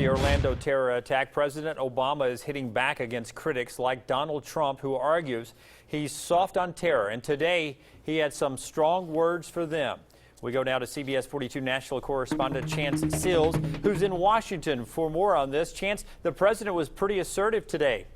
the Orlando terror attack, President Obama is hitting back against critics like Donald Trump, who argues he's soft on terror. And today, he had some strong words for them. We go now to CBS 42 national correspondent Chance Sills, who's in Washington for more on this. Chance, the president was pretty assertive today.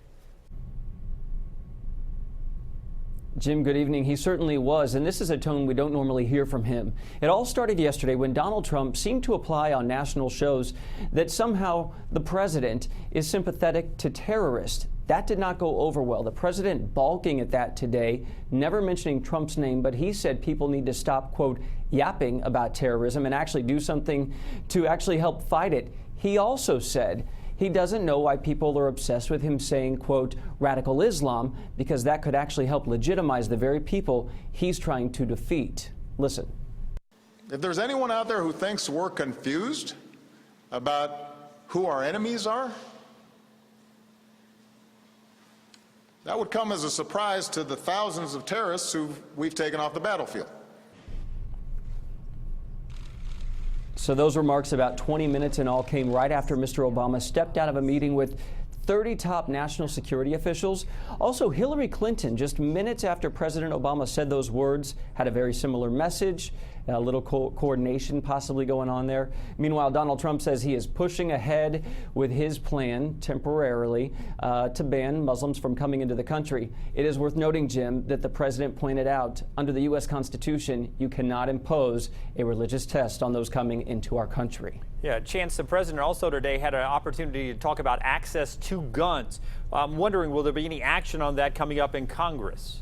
Jim, good evening. He certainly was, and this is a tone we don't normally hear from him. It all started yesterday when Donald Trump seemed to apply on national shows that somehow the president is sympathetic to terrorists. That did not go over well. The president balking at that today, never mentioning Trump's name, but he said people need to stop, quote, yapping about terrorism and actually do something to actually help fight it. He also said he doesn't know why people are obsessed with him saying, quote, radical Islam, because that could actually help legitimize the very people he's trying to defeat. Listen. If there's anyone out there who thinks we're confused about who our enemies are, that would come as a surprise to the thousands of terrorists who we've taken off the battlefield. So those remarks, about 20 minutes in all, came right after Mr. Obama stepped out of a meeting with 30 top national security officials. Also, Hillary Clinton, just minutes after President Obama said those words, had a very similar message. A little coordination possibly going on there. Meanwhile, Donald Trump says he is pushing ahead with his plan temporarily to ban Muslims from coming into the country. It is worth noting, Jim, that the president pointed out under the U.S. Constitution, you cannot impose a religious test on those coming into our country. Yeah, Chance, the president also today had an opportunity to talk about access to guns. I'm wondering, will there be any action on that coming up in Congress?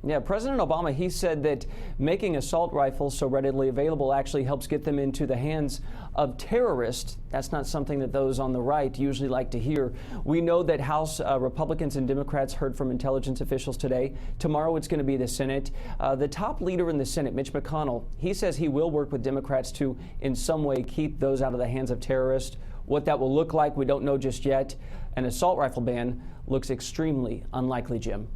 Yeah, President Obama, he said that making assault rifles so readily available actually helps get them into the hands of terrorists. That's not something that those on the right usually like to hear. We know that House Republicans and Democrats heard from intelligence officials today. Tomorrow it's going to be the Senate. The top leader in the Senate, Mitch McConnell, he says he will work with Democrats to in some way keep those out of the hands of terrorists. What that will look like, we don't know just yet. An assault rifle ban looks extremely unlikely, Jim.